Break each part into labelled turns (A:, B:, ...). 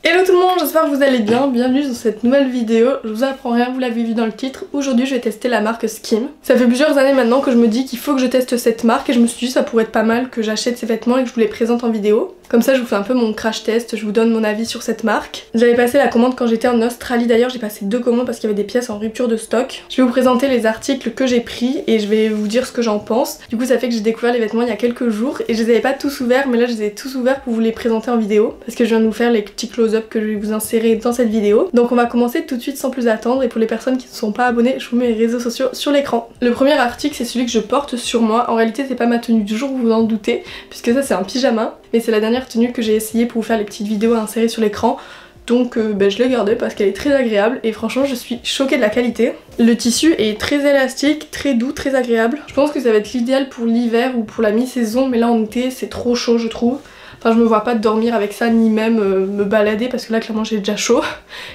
A: Hello tout le monde, j'espère que vous allez bien, bienvenue dans cette nouvelle vidéo. Je vous apprends rien, vous l'avez vu dans le titre. Aujourd'hui je vais tester la marque Skim. Ça fait plusieurs années maintenant que je me dis qu'il faut que je teste cette marque et je me suis dit ça pourrait être pas mal que j'achète ces vêtements et que je vous les présente en vidéo. Comme ça je vous fais un peu mon crash test, je vous donne mon avis sur cette marque. J'avais passé la commande quand j'étais en Australie, d'ailleurs j'ai passé 2 commandes parce qu'il y avait des pièces en rupture de stock. Je vais vous présenter les articles que j'ai pris et je vais vous dire ce que j'en pense. Du coup ça fait que j'ai découvert les vêtements il y a quelques jours et je les avais pas tous ouverts, mais là je les ai tous ouverts pour vous les présenter en vidéo parce que je viens de vous faire les petits close-up que je vais vous insérer dans cette vidéo. Donc on va commencer tout de suite sans plus attendre, et pour les personnes qui ne sont pas abonnées, je vous mets les réseaux sociaux sur l'écran. Le premier article c'est celui que je porte sur moi. En réalité c'est pas ma tenue du jour, vous vous en doutez, puisque ça c'est un pyjama, mais c'est la dernière tenue que j'ai essayé pour vous faire les petites vidéos à insérer sur l'écran. Donc je l'ai gardée parce qu'elle est très agréable et franchement je suis choquée de la qualité. Le tissu est très élastique, très doux, très agréable. Je pense que ça va être l'idéal pour l'hiver ou pour la mi-saison, mais là en été c'est trop chaud je trouve. Enfin je me vois pas dormir avec ça ni même me balader parce que là clairement j'ai déjà chaud,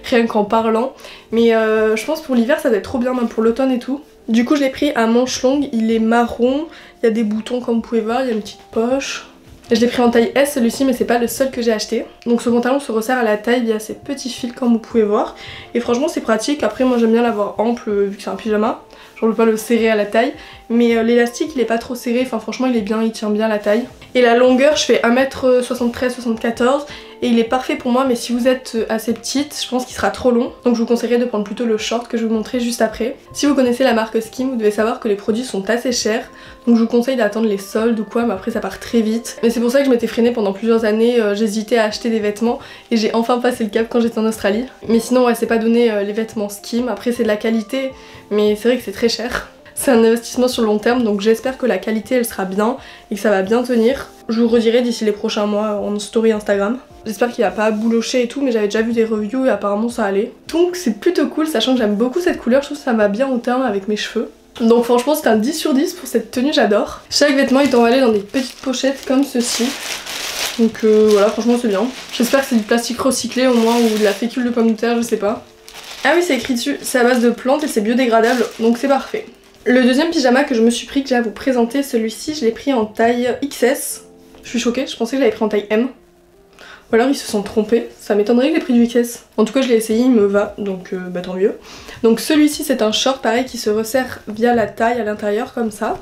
A: rien qu'en parlant. Mais je pense pour l'hiver ça va être trop bien, même pour l'automne et tout. Du coup je l'ai pris à manches longues, il est marron, il y a des boutons comme vous pouvez voir, il y a une petite poche. Je l'ai pris en taille S celui-ci, mais c'est pas le seul que j'ai acheté. Donc ce pantalon se resserre à la taille via ces petits fils comme vous pouvez voir. Et franchement c'est pratique, après moi j'aime bien l'avoir ample vu que c'est un pyjama. Genre je veux pas le serrer à la taille, mais l'élastique il est pas trop serré, enfin franchement il est bien, il tient bien la taille. Et la longueur je fais 1m73-74 et il est parfait pour moi, mais si vous êtes assez petite je pense qu'il sera trop long. Donc je vous conseillerais de prendre plutôt le short que je vais vous montrer juste après. Si vous connaissez la marque Skim, vous devez savoir que les produits sont assez chers, donc je vous conseille d'attendre les soldes ou quoi, mais après ça part très vite. Mais c'est pour ça que je m'étais freinée pendant plusieurs années, j'hésitais à acheter des vêtements et j'ai enfin passé le cap quand j'étais en Australie. Mais sinon ouais c'est pas donné les vêtements Skim, après c'est de la qualité, mais c'est vrai que c'est très cher. C'est un investissement sur le long terme, donc j'espère que la qualité elle sera bien et que ça va bien tenir. Je vous redirai d'ici les prochains mois en story Instagram. J'espère qu'il va pas boulocher et tout, mais j'avais déjà vu des reviews et apparemment ça allait. Donc c'est plutôt cool, sachant que j'aime beaucoup cette couleur, je trouve que ça va bien au teint avec mes cheveux. Donc franchement c'est un 10 sur 10 pour cette tenue, j'adore. Chaque vêtement est emballé dans des petites pochettes comme ceci. Donc voilà, franchement c'est bien. J'espère que c'est du plastique recyclé au moins, ou de la fécule de pomme de terre, je sais pas. Ah oui c'est écrit dessus, c'est à base de plantes et c'est biodégradable, donc c'est parfait. Le deuxième pyjama que je me suis pris, que j'ai à vous présenter, celui-ci je l'ai pris en taille XS. Je suis choquée, je pensais que je l'avais pris en taille M. Ou alors ils se sont trompés, ça m'étonnerait que j'ai pris du XS. En tout cas je l'ai essayé, il me va, donc bah tant mieux. Donc celui-ci c'est un short pareil qui se resserre via la taille à l'intérieur comme ça.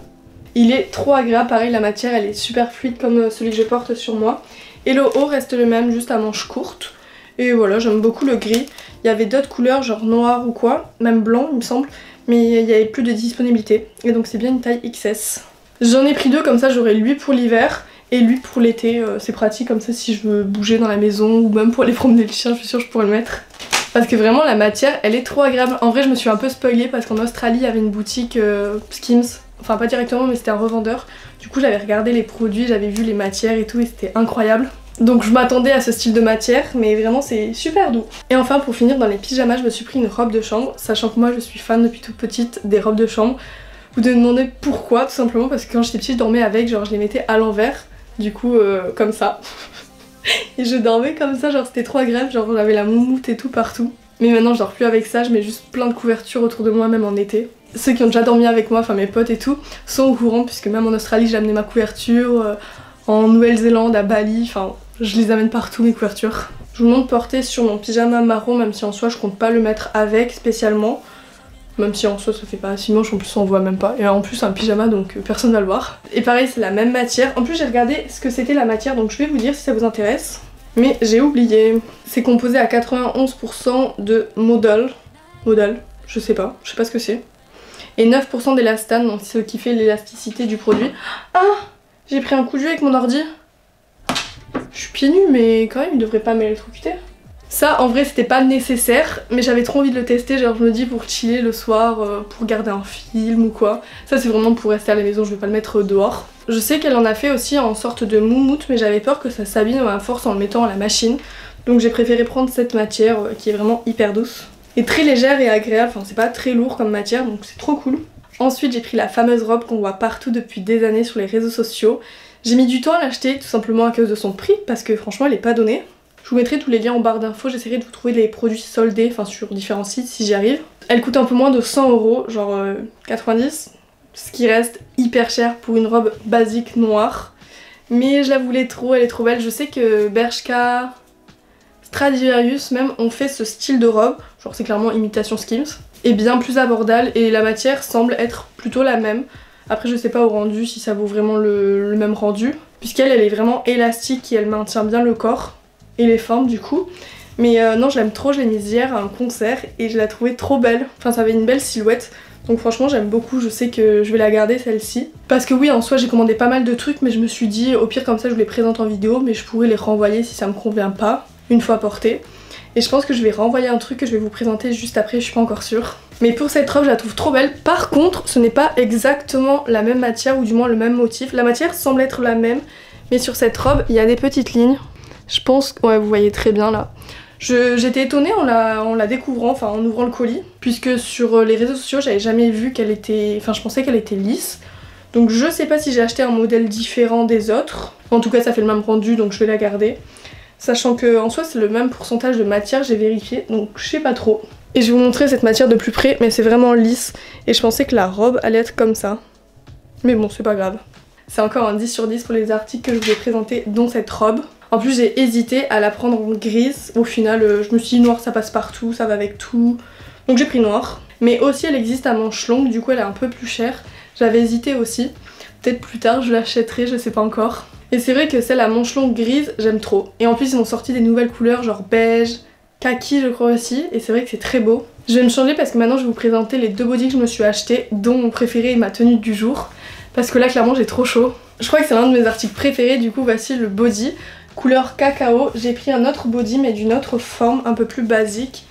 A: Il est trop agréable, pareil la matière elle est super fluide comme celui que je porte sur moi. Et le haut reste le même, juste à manches courtes. Et voilà, j'aime beaucoup le gris. Il y avait d'autres couleurs genre noir ou quoi, même blanc il me semble, mais il n'y avait plus de disponibilité. Et donc c'est bien une taille XS. J'en ai pris 2, comme ça j'aurai lui pour l'hiver et lui pour l'été. C'est pratique comme ça si je veux bouger dans la maison ou même pour aller promener le chien, je suis sûre que je pourrais le mettre. Parce que vraiment la matière elle est trop agréable. En vrai je me suis un peu spoilée parce qu'en Australie il y avait une boutique Skims. Enfin pas directement mais c'était un revendeur. Du coup j'avais regardé les produits, j'avais vu les matières et tout et c'était incroyable. Donc je m'attendais à ce style de matière, mais vraiment c'est super doux. Et enfin pour finir dans les pyjamas, je me suis pris une robe de chambre, sachant que moi je suis fan depuis toute petite des robes de chambre. Vous devez me demander pourquoi, tout simplement parce que quand j'étais petite je dormais avec, genre je les mettais à l'envers, du coup comme ça. Et je dormais comme ça, genre c'était trop agréable, genre j'avais la moumoute et tout partout. Mais maintenant je dors plus avec ça, je mets juste plein de couvertures autour de moi même en été. Ceux qui ont déjà dormi avec moi, enfin mes potes et tout, sont au courant puisque même en Australie j'ai amené ma couverture, en Nouvelle-Zélande, à Bali, enfin je les amène partout mes couvertures. Je vous montre porter sur mon pyjama marron, même si en soi je compte pas le mettre avec spécialement. Même si en soi ça fait pas si moche, en plus on voit même pas. Et en plus c'est un pyjama donc personne va le voir. Et pareil c'est la même matière. En plus j'ai regardé ce que c'était la matière, donc je vais vous dire si ça vous intéresse. Mais j'ai oublié. C'est composé à 91% de modal. Modal, je sais pas ce que c'est. Et 9% d'élastane, donc ce qui fait l'élasticité du produit. Ah, j'ai pris un coup de jeu avec mon ordi. Je suis pieds nus mais quand même il devrait pas m'électrocuter. Ça en vrai c'était pas nécessaire, mais j'avais trop envie de le tester, genre je me dis pour chiller le soir, pour regarder un film ou quoi. Ça c'est vraiment pour rester à la maison, je vais pas le mettre dehors. Je sais qu'elle en a fait aussi en sorte de moumoute, mais j'avais peur que ça s'abîme à force en le mettant à la machine. Donc j'ai préféré prendre cette matière qui est vraiment hyper douce. Et très légère et agréable, enfin c'est pas très lourd comme matière donc c'est trop cool. Ensuite j'ai pris la fameuse robe qu'on voit partout depuis des années sur les réseaux sociaux. J'ai mis du temps à l'acheter tout simplement à cause de son prix parce que franchement elle est pas donnée. Je vous mettrai tous les liens en barre d'infos, j'essaierai de vous trouver les produits soldés, enfin sur différents sites si j'y arrive. Elle coûte un peu moins de 100 €, genre 90, ce qui reste hyper cher pour une robe basique noire. Mais je la voulais trop, elle est trop belle. Je sais que Bershka Stradivarius même ont fait ce style de robe, genre c'est clairement imitation Skims, et bien plus abordable et la matière semble être plutôt la même. Après je sais pas au rendu si ça vaut vraiment le même rendu, puisqu'elle est vraiment élastique et elle maintient bien le corps et les formes du coup. Mais non, je l'aime trop, je l'ai mise hier à un concert et je la trouvais trop belle. Enfin ça avait une belle silhouette. Donc franchement j'aime beaucoup, je sais que je vais la garder celle-ci. Parce que oui, en soi j'ai commandé pas mal de trucs, mais je me suis dit au pire comme ça je vous les présente en vidéo, mais je pourrais les renvoyer si ça me convient pas, une fois portée. Et je pense que je vais renvoyer un truc que je vais vous présenter juste après, je suis pas encore sûre. Mais pour cette robe je la trouve trop belle. Par contre ce n'est pas exactement la même matière, ou du moins le même motif. La matière semble être la même, mais sur cette robe il y a des petites lignes. Je pense, ouais vous voyez très bien là. J'étais étonnée en la découvrant, enfin en ouvrant le colis, puisque sur les réseaux sociaux j'avais jamais vu qu'elle était... Enfin je pensais qu'elle était lisse. Donc je sais pas si j'ai acheté un modèle différent des autres. En tout cas ça fait le même rendu donc je vais la garder. Sachant que en soi c'est le même pourcentage de matière, j'ai vérifié, donc je sais pas trop. Et je vais vous montrer cette matière de plus près, mais c'est vraiment lisse. Et je pensais que la robe allait être comme ça. Mais bon c'est pas grave. C'est encore un 10 sur 10 pour les articles que je vous ai présentés, dont cette robe. En plus j'ai hésité à la prendre en grise, au final je me suis dit noir ça passe partout, ça va avec tout, donc j'ai pris noir. Mais aussi elle existe à manches longues, du coup elle est un peu plus chère, j'avais hésité aussi, peut-être plus tard je l'achèterai, je sais pas encore. Et c'est vrai que celle à manches longues grise j'aime trop, et en plus ils ont sorti des nouvelles couleurs genre beige, kaki je crois aussi, et c'est vrai que c'est très beau. Je vais me changer parce que maintenant je vais vous présenter les deux bodys que je me suis achetés, dont mon préféré est ma tenue du jour, parce que là clairement j'ai trop chaud. Je crois que c'est l'un de mes articles préférés, du coup voici le body. Couleur cacao, j'ai pris un autre body mais d'une autre forme, un peu plus basique,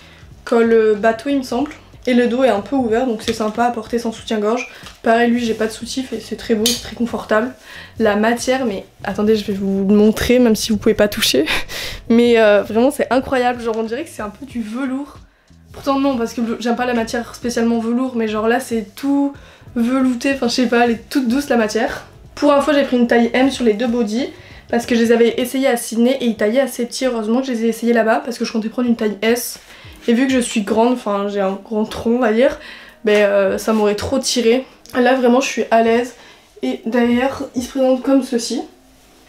A: col bateau il me semble. Et le dos est un peu ouvert donc c'est sympa à porter sans soutien-gorge. Pareil lui j'ai pas de soutif et c'est très beau, c'est très confortable. La matière, mais attendez je vais vous le montrer même si vous pouvez pas toucher. Mais vraiment c'est incroyable, genre on dirait que c'est un peu du velours. Pourtant non parce que j'aime pas la matière spécialement velours, mais genre là c'est tout velouté, enfin je sais pas, elle est toute douce la matière. Pour info j'ai pris une taille M sur les deux bodys. Parce que je les avais essayés à Sydney et ils taillaient assez petits, heureusement que je les ai essayés là-bas parce que je comptais prendre une taille S. Et vu que je suis grande, enfin j'ai un grand tronc on va dire, ben ça m'aurait trop tiré. Là vraiment je suis à l'aise et derrière il se présente comme ceci.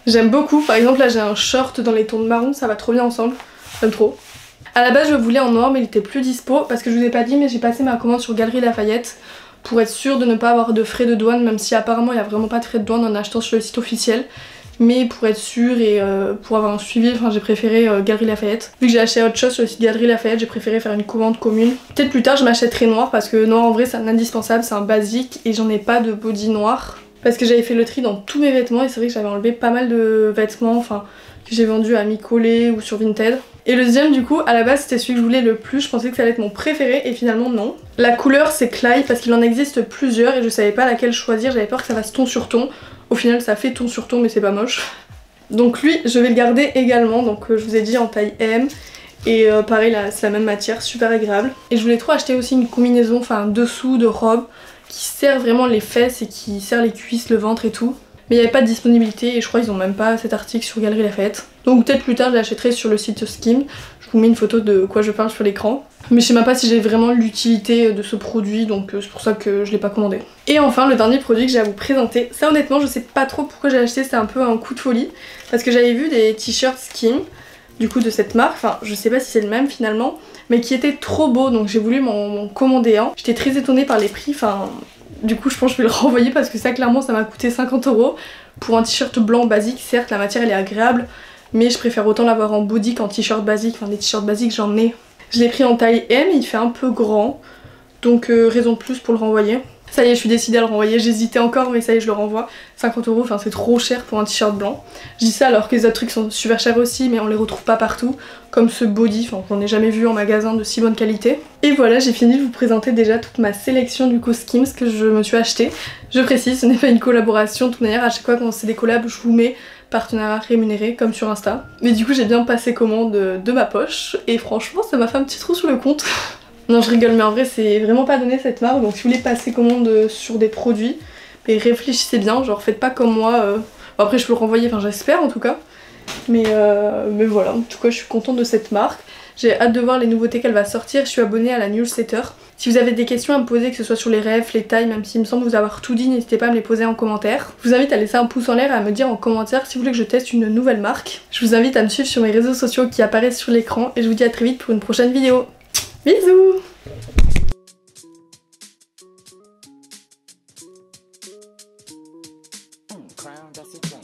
A: J'aime beaucoup, par exemple là j'ai un short dans les tons de marron, ça va trop bien ensemble, j'aime trop. À la base je voulais en noir mais il était plus dispo parce que je vous ai pas dit mais j'ai passé ma commande sur Galeries Lafayette pour être sûre de ne pas avoir de frais de douane, même si apparemment il n'y a vraiment pas de frais de douane en achetant sur le site officiel. Mais pour être sûre et pour avoir un suivi, enfin j'ai préféré Galeries Lafayette. Vu que j'ai acheté autre chose sur le site Galeries Lafayette, j'ai préféré faire une commande commune. Peut-être plus tard je m'achèterai noir parce que noir en vrai c'est un indispensable, c'est un basique et j'en ai pas de body noir. Parce que j'avais fait le tri dans tous mes vêtements et c'est vrai que j'avais enlevé pas mal de vêtements enfin que j'ai vendus à mi-collé ou sur Vinted. Et le deuxième du coup à la base c'était celui que je voulais le plus, je pensais que ça allait être mon préféré et finalement non. La couleur c'est Clyde parce qu'il en existe plusieurs et je savais pas laquelle choisir, j'avais peur que ça fasse ton sur ton. Au final ça fait ton sur ton mais c'est pas moche. Donc lui je vais le garder également, donc je vous ai dit en taille M. Et pareil là c'est la même matière, super agréable. Et je voulais trop acheter aussi une combinaison, enfin un dessous de robe qui serre vraiment les fesses et qui serre les cuisses, le ventre et tout. Mais il n'y avait pas de disponibilité et je crois qu'ils ont même pas cet article sur Galeries Lafayette. Donc peut-être plus tard je l'achèterai sur le site Skims. Je vous mets une photo de quoi je parle sur l'écran. Mais je sais même pas si j'ai vraiment l'utilité de ce produit, donc c'est pour ça que je l'ai pas commandé. Et enfin le dernier produit que j'ai à vous présenter, ça honnêtement je sais pas trop pourquoi j'ai acheté, c'est un peu un coup de folie. Parce que j'avais vu des t-shirts Skims, du coup de cette marque, enfin je sais pas si c'est le même finalement, mais qui était trop beau donc j'ai voulu m'en commander un. J'étais très étonnée par les prix, enfin du coup je pense que je vais le renvoyer parce que ça clairement ça m'a coûté 50 € pour un t-shirt blanc basique. Certes la matière elle est agréable mais je préfère autant l'avoir en body qu'en t-shirt basique, enfin des t-shirts basiques j'en ai. Je l'ai pris en taille M, il fait un peu grand donc raison de plus pour le renvoyer. Ça y est je suis décidée à le renvoyer, j'hésitais encore mais ça y est je le renvoie. 50 €, enfin c'est trop cher pour un t-shirt blanc. Je dis ça alors que les autres trucs sont super chers aussi mais on les retrouve pas partout. Comme ce body, enfin qu'on n'ait jamais vu en magasin de si bonne qualité. Et voilà j'ai fini de vous présenter déjà toute ma sélection du coup Skims que je me suis acheté. Je précise ce n'est pas une collaboration, de toute manière à chaque fois qu'on c'est des collabs je vous mets partenariat rémunéré comme sur Insta. Mais du coup j'ai bien passé commande de ma poche et franchement ça m'a fait un petit trou sur le compte. Non je rigole mais en vrai c'est vraiment pas donné cette marque, donc si vous voulez passer commande sur des produits, mais réfléchissez bien, genre faites pas comme moi. Bon, après je peux le renvoyer, enfin j'espère en tout cas. Mais voilà, en tout cas je suis contente de cette marque. J'ai hâte de voir les nouveautés qu'elle va sortir. Je suis abonnée à la newsletter. Si vous avez des questions à me poser, que ce soit sur les rêves, les tailles, même s'il me semble vous avoir tout dit, n'hésitez pas à me les poser en commentaire. Je vous invite à laisser un pouce en l'air et à me dire en commentaire si vous voulez que je teste une nouvelle marque. Je vous invite à me suivre sur mes réseaux sociaux qui apparaissent sur l'écran et je vous dis à très vite pour une prochaine vidéo. Bisous! Crown, that's it.